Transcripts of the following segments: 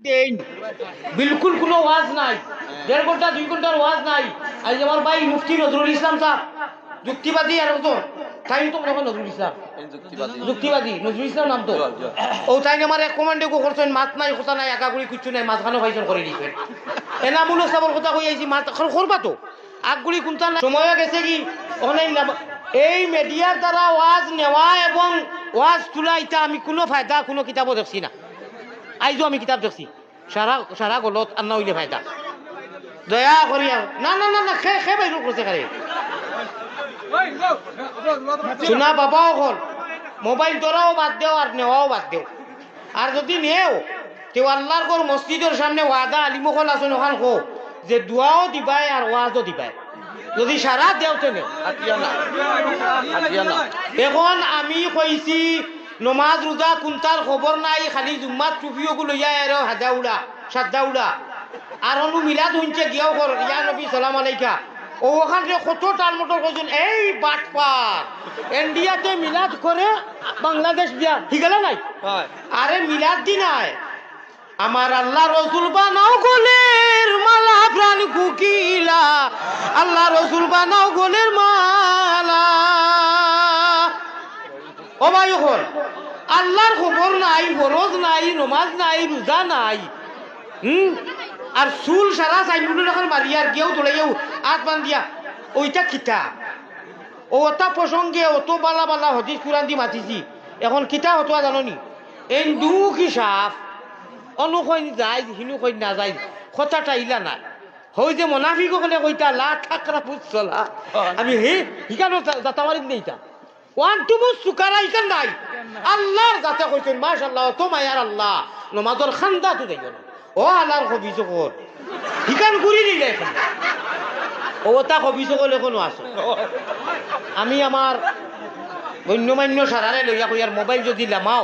बिल्कुल কোনো ওয়াজ নাই, 1.5 ঘন্টা 2 ঘন্টার ওয়াজ নাই। আজ আমার ভাই মুফতি নজরুল ইসলাম সাহেব যুক্তিবাদী আর তো তাই তো মনে হয় নজরুল ইসলাম যুক্তিবাদী নজরুল ইসলাম নাম তো ও তাই আমার এক কমান্ডে গো করছেন মাত নাই কথা নাই একাগুড়ি কিচ্ছু নাই মাঝখানে ভাইজন করে দিয়েছেন এনামুল সাবর কথা কই আইছি মাত করবা তো আগগুড়ি কোনটা সময় গেছে কি অনেক এই মিডিয়ার দ্বারা ওয়াজ নেওয়া এবং ওয়াজ তোলা এটা আমি কোনো ফায়দা কোনো কিতাবও দেখছি না। আইজো আমি কিতাব দেখছি সারা সারা গলত আর না হইলে ফায়দা দয়া করিয়া না না না না খে বাইর করছে কারে শোনা বাবাও হল মোবাইল ধরাও বাদ দেও আর নেওয়াও বাদ দেও আর যদি নেও কেউ আল্লাহর ঘর মসজিদের সামনে ওয়াদা আলিমকল আছেন ওখান কো যে দোয়াও দিবাই আর ওয়াজও দিবাই যদি সারা দেওতে নেও এখন আমি কইছি নমাজ রোজা কোনটার খবর নাই খালি জুম্মাত টুপিও লইয়া আর হাজা উড়া সাদা উড়া আর অনু মিলাদ হইছে গিয়াও কর ইয়া নবী সালাম আলাইকা ও ওখানে কত টাল মোটর কইছেন এই বাটপার ইন্ডিয়াতে মিলাদ করে বাংলাদেশ বিয়া ঠিক আছে নাই আরে মিলাদ দি নাই আমার আল্লাহ রসুল বানাও গোলের মালা প্রাণ কুকিলা আল্লাহ রসুল বানাও গোলের মালা ও ভাই হল আল্লাহর খবর নাই ফরজ নাই নমাজ নাই রোজা নাই আর চুল সারা চাইনুল এখন মারিয়ার গিয়েও তোলাইও আট বান দিয়া ওইটা কিতা ওটা প্রসঙ্গে অত বালা বালা হদিস কুরান দি মাতিছি এখন কিতা হতো জানি এই দুঃখ হিসাব অনুকই যায় হিনু কই না যায় কথাটা ইলা না হই যে মোনাফিক হলে কইতা লা ঠাকরা পুছলা আমি হে হিকানো দাতামারি নেইতা ওয়ান টু মুস সুকারা ইকান নাই আল্লাহর জাতে কইছেন মাশাআল্লাহ তো মায়ার আল্লাহ নমাজের খান্দা তো দেইও না ও আল্লাহর খবিজ কর হিকান ঘুরি দিলে এখন ওটা খবিজ কল এখনো আছে আমি আমার গণ্যমান্য সারারে লইয়া কইয়ার মোবাইল যদি লামাও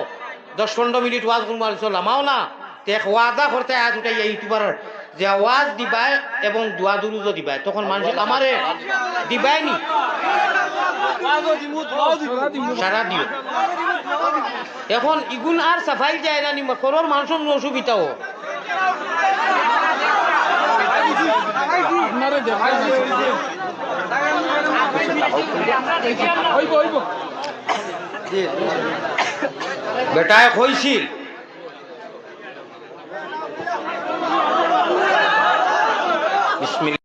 10-15 মিনিট ওয়াজ করবো লামাও না তে ওয়াদা করতে আজ উঠাই ইউটিউবার যে আওয়াজ দিবাই এবং দোয়া দুরুজও দিবাই তখন মানুষ আমারে দিবাই নি সারা দিও এখন ইগুন আর সাফাই যায় না নিমা করোর মানুষের অসুবিধাও বেটায় কইছিল বিসমিল্লাহ